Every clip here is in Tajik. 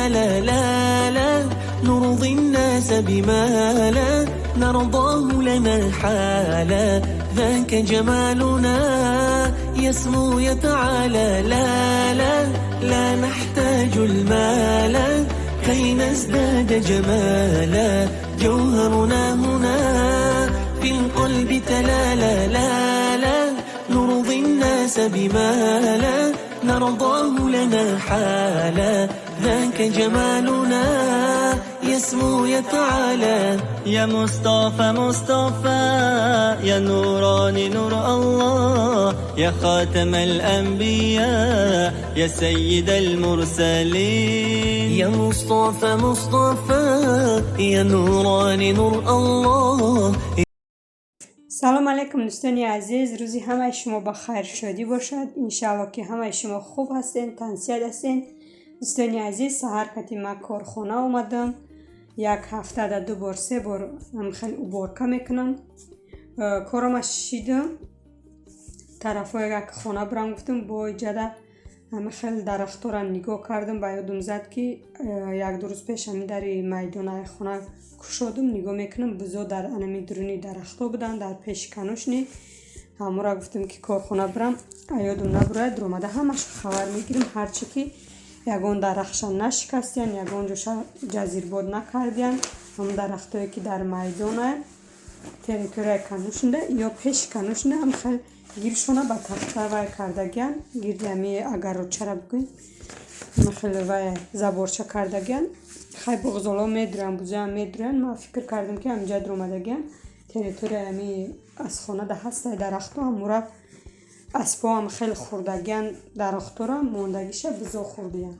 لا لا لا نرضي الناس بما لا نرضاه لنا حالا ذاك جمالنا يسمو يتعالى لا لا لا نحتاج المال كي نزداد جمالا جوهرنا هنا في القلب تلالا لا لا نرضي الناس بما لا نرضاه لنا حالا ذاك جمالنا يسمو يتعالى يا مصطفى مصطفى يا نوراني نور الله يا خاتم الأنبياء يا سيد المرسلين يا مصطفى مصطفى يا نوراني نور الله. سلام علیکم دوستان عزیز، روزی همه شما با خیر شادی باشد. انشالله که همه شما خوب هستین، تنسیت هستین. دوستان عزیز، سحر کتی ما کارخانه اومدم. یک هفته در 2 بار 3 بار خیلی اوبارکه میکنم. کارم شیدم طرفای یک خانه برام گفتم با ایجاده خیلی درختو را نگاه کردم. با یادم زد که 1-2 روز پیش همین در میدان خانه کشادم نگاه میکنم بزرگ در انمی درونی درختو بودن در پیش کنوشنی. همه را گفتم که کارخانه برم یادم نبراید درآمده همش خبر میگیرم هرچی که یگان درختشان نشکستین یگان جوش جزیرباد نکردین. هم درختایی که در میدان تریتوری کنوشنده یا پیش کنوشنده هم خیلی گیرشونه به تخته وای کردگین گیردی همی اگر رو چرا بگوین خیلی وای زبارچه کردگین خیلی بغزالا میدرن بوزه هم میدرن. ما فکر کردم که همجا درآمدگین تریتوری همی از خانه ده هسته درختو هم مورا اسبا هم خیلی خوردگین درختو را موندگیشه بزا خوردین.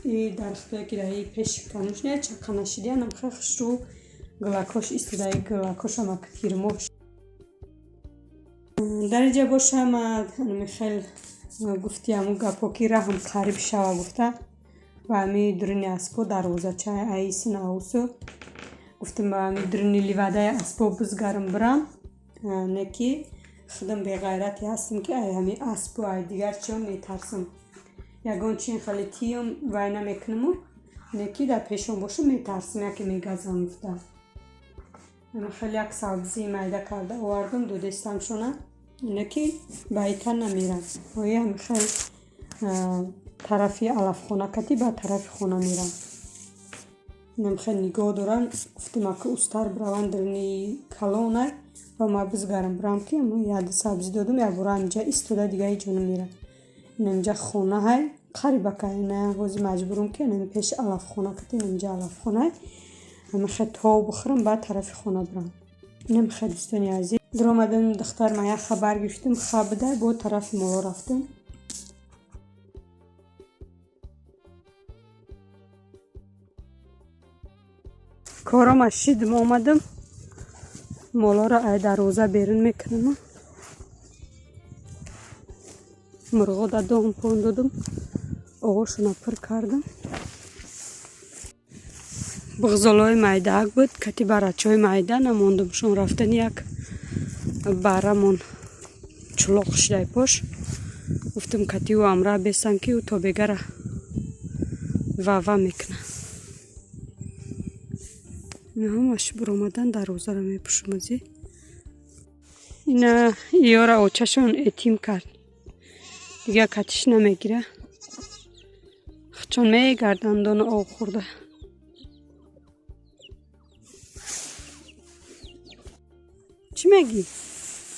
این درختایی که در پیش کنوشنده چکه نشیدین هم خیلی خشرو گلاکاش استدای گلاکاش هم کتیرموش در اینجا باشه. ما خیلی گفتی همون گپاکی را هم قریب شوه گفته و همی درونی اسبا دروازه چه ایسین اوسو گفتم با همی درونی لیواده اسبا بزگرم برم نکی خودم به غیرتی هستم که همی اسبا ای دیگر چه میترسم یگان چین خیلی تیم وای نمیکنم نکی در پیشون باشه میترسم یکی میگذم گفته. من خیلی یک سبزی میده کرده آوردم 2 دستم شونه نکی بایتن نمیرم و یه هم خیلی طرفی علف خونه کتی با طرف خونه میرم. من خیلی نگاه دارم گفتم که استر بروان درنی کلونه و ما بزگرم برام که من یاد سبزی دادم یا برام اینجا استوده دیگه جون میرم اینجا خونه های قریبه که نه روزی مجبورم که نمی پیش علف خونه کتی اینجا علف خونه همه خیلی تا بخورم بعد طرف خونه برم. اینم خیلی دوستانی عزیز در آمدم دختر ما یک خبر گرفتم خبر با طرف مولا رفتم. کارم از شیدم آمدم مولا را ای در روزه بیرون میکنم. مرغا در دام پون دادم آقاشون پر کردم. بغزالای میده بود کتی برای چای میده نموندم شون رفتن یک برامون چلاق شده پاش گفتم کتی و امره بیستن که او تا بگره و میکنه نه همش برامدن در روزه را میپوشم ازی اینا یارا اوچشون اتیم کرد دیگه کتیش نمیگیره چون میگردن دان آب خورده. چی میگی؟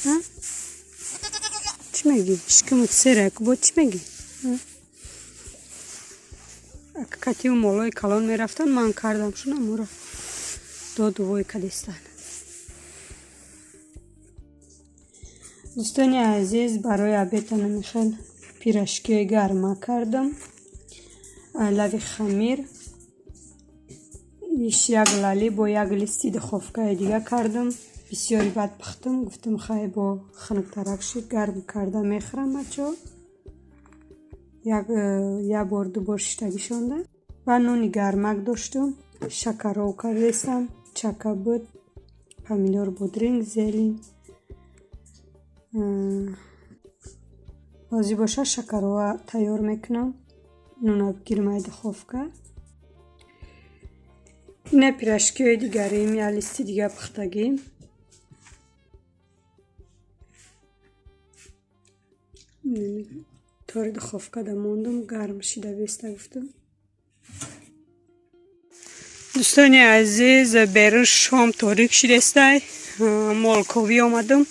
ها؟ چی میگی؟ شکمت سره بود چی میگی؟ اگه کتی و مولای کلان میرفتن من کردم شونه مورا دادوهای کدیستن. دوستانی عزیز برای عبیتان میخواد پیرشکی گرمه کردم لوی خمیر یک لالی با یک لیستی دخوفکای دیگه کردم بسیاری بد پختم گفتم خواهی با خنک ترکشی گرم کرده میخورم بچه یک بار 2 بار شتگی شونده و نونی گرمک داشتم شکر رو کردستم چکه بود پامیدور بودرینگ زیلین بازی باشه شکر رو تیار میکنم نون بگیرم ای دخوفکه Yine piraşköy digariyim ya listi diga pıxtagiyim. طوری دخوفکا دا موندم گرم شده بیسته گفتم. دوستانی عزیز بیرون شام تاریک شده است. مالکوی آمدم.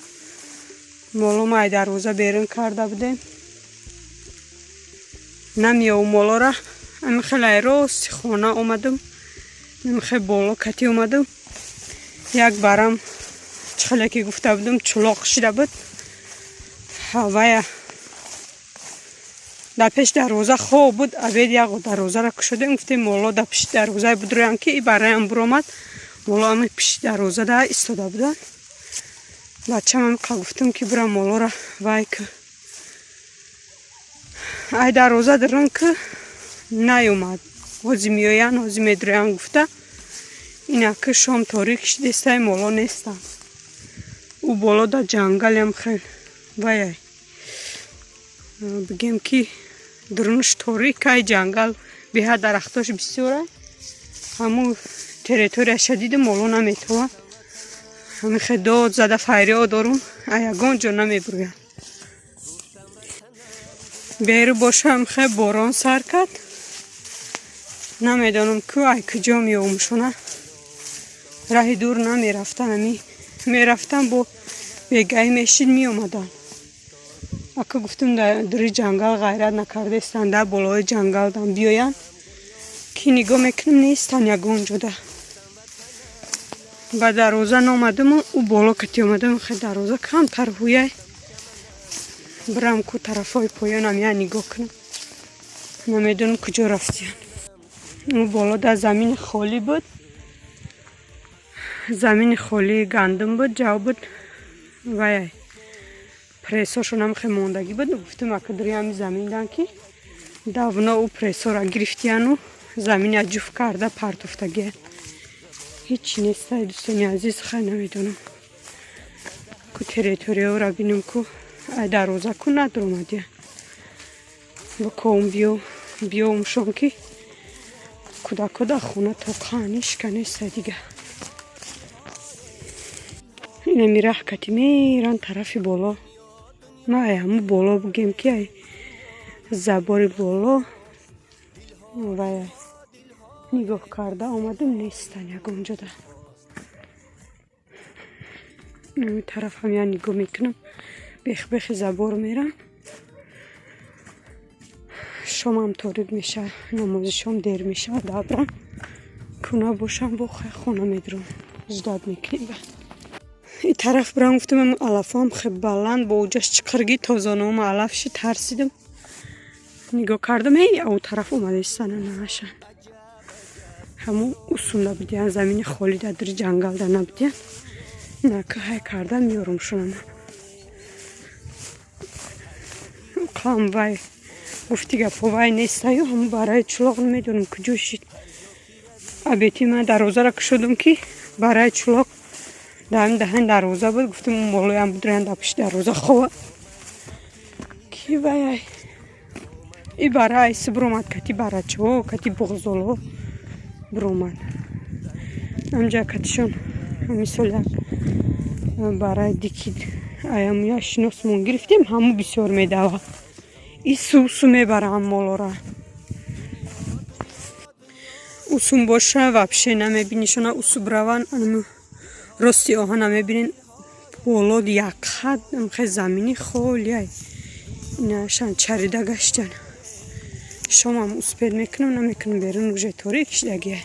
مالو مای در روزه بیرون کرده بودیم. نمیام مالو را. خیلی راست خانه آمدم. خیلی بالا کتی آمدم. یک بارم خیلی که گفته بودم چلاق شده بود. هوای در پیش دروازه خوب بود. ابید یک دروازه را کشیدیم. گفتیم مولا در پیش دروازه بود رویان که این برای هم برآمد. مولا هم پیش دروازه در ایستاده بودن. بچه هم گفتم که برم مولا را وای که ای دروازه درن که نیومد. حاضی میاین حاضی میدرویان گفته اینا که شام تاریک شده است مولا نیستن. او بالا در جنگل هم خیلی وای بگیم که درونش تاریک ای جنگل به درختاش بسیاره. همون تریتوری شدید مولا نمیتوان. همین خیلی داد زده فریاد دارم ایگان جا نمیبرویم. بیرو باشه هم خیلی باران سر کرد. نمیدانم که ای کجا میامشونه. راه دور نمیرفتن. میرفتن با بگه میشید میامدن. اکا گفتم در جنگل غیرت نکرده استن. در بالای جنگل دم بیاین که نگاه میکنم نیستن یگون جدا. با دروازه نامدم و بالا کتی آمدم. خیلی دروازه کم طرفویه برم که طرفای پایانم یه نگاه کنم. نمیدونم کجا رفتیم. او بالا در زمین خالی بود. زمین خالی گندم بود. جو بود وای پریساشون هم خیلی موندگی بود. گفتم اکا داری همی زمین دن که دونا او پریسا را گرفتیان و زمین اجوف کرده پرت افتگی. هیچی نیست دوستانی عزیز. خیلی نمیدونم که تریتوری ها را بینم که دروازه که ندر اومدی با کام بیامشون که کدا خونه تا خانش کنیست دیگه. اینه میره کتی میرن طرفی بالا. ما همون بالا بگیم که زباری بالا و نگاه کرده آمدم نیستن یکم جدا. این طرف هم یا نگاه میکنم بیخ زبار میرم. شام هم تاریک میشه. نماز شام دیر میشه. دابرم کنه باشم با خونه میدرم زداد میکنیم. این طرف برام گفتم من علف هم خیلی بلند با اوجش چقرگی تازانم علفش ترسیدم. نگاه کردم هی او طرف اومده ایستن نهشن. همون اصول نبودیان زمین خالی در جنگل در نبودیان. نه که های کردم میارم شنم. قلم وای گفتی گفت وای نیستایی همون برای چلاق نمیدونم کجا شید. ابیتی من دروازه را کشیدم که برای چلاق دهن دروازه بود. گفتم اون مالوی هم بود رند پیش دروازه خواه کی وای ای برای سبرومد کتی برای چه کتی بغزالو برومد همجا کتشون مثل برای دیکید ایام یا شناسمون گرفتیم همو بسیار میدوه. ای سوسو میبره هم مالو را اوسون باشه وپشه نمیبینیشونه اوسو براون راستی آها نمیبینین بالا یک خد خیلی زمینی خالیه. اینشان چریده گشتن. شما هم اسپید میکنم نمیکنم بیرون روژه تاریک شدگیه.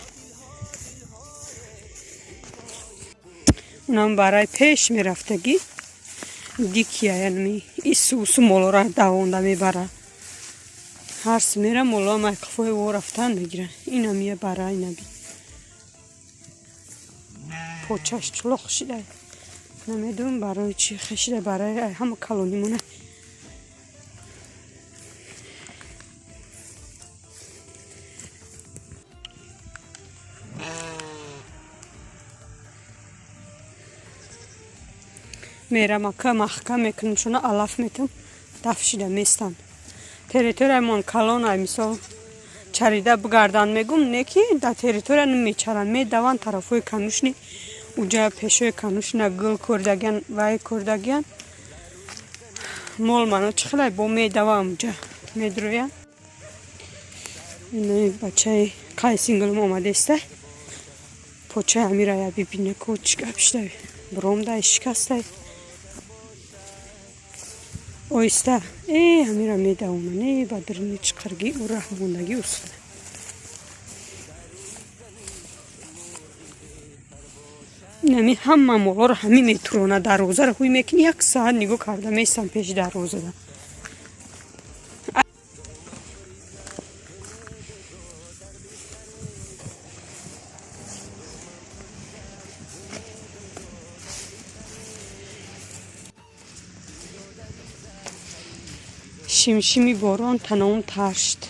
اونم برای پیش میرفتگی دیکیه یعنی ای سوسو مولا را دوانده میبره. هرس میره مولا مکفای و رفتن میگیرن. اینم یه برای نبی پوچش چلاق شده. نمیدونم برای چی خشیده برای همه کلونی مونه. میرم اکا محکم میکنم شونه علف میتم دفشیده میستن. تریتوری من کلان های مثال чарида бигардан мегум не ки дар территория намечаранд медаванд тарафҳои канушни уҷа пешои канушна гул курдагиян вай курдагиян мол мано чӣ хелай бо медавам уҷа медрӯянд инаи бачаи қайсингулум омадестай почаи амирая бибине ку чӣ гапштай биромдай шикастай оҳиста амира медавонане ба дирни чиқарги ӯ раҳмондагӣ усуда инами ҳама молоро ҳамин метурона дарвозаро ҳуй мекини 1 соат нигоҳ карда месам пеши дарвозада шимшими борон таноум таршд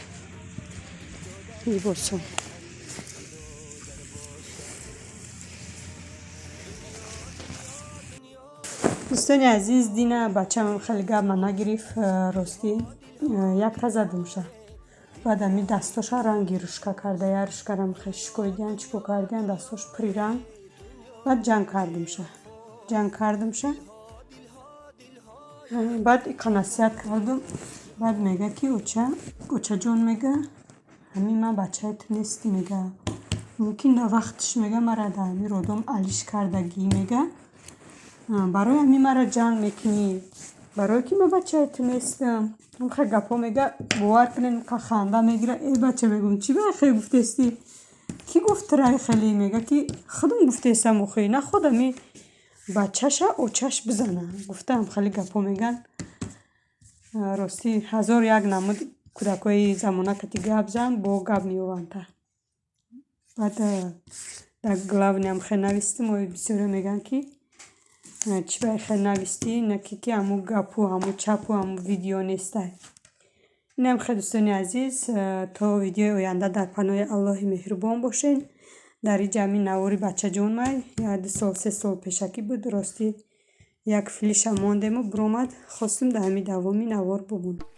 либосом дӯстони азиз дина бачаам хеле гапма нагирифт ростӣ якта задумша баъд ами дастоша ранги рӯшка карда я рӯшкарам хеле шикоидиян чико кардиян дастош при ранг баъд ҷанг кардимша баъд иқа насиҳат кардум баъд мега ки очаҷон мега ҳамин ман бачаят нест мега мумкин да вақтиш мега мара да ҳамин родом алиш кардагӣ мега барои ҳамин мара ҷанг мекунӣ барое ки ман бачаят нестам хе гапҳо мега бовар кунед ханда мегира бача мегум чӣ байхе гуфтестӣ ки гуфт рай хеле мега ки худум гуфтестам охи на худ ами бачаша очаш бизана гуфтам хеле гапҳо меган ростӣ 1001 намуд кӯдакои замонакати гап зан бо гап меёванда баъд дар главниам хе навистим бисёре меган ки чӣ байхе навистӣ наки ки ҳамо гапу ҳамо чапу ҳамо видео нестай инам хе дӯстони азиз то видеои оянда дар паноҳи аллоҳи меҳрубон бошед дар инҷа ҳамин навори бачаҷон май 2 сол 3 сол пешакӣ буд ростӣ як филишам мондему биромад хостим дар ҳамин давоми навор бумонам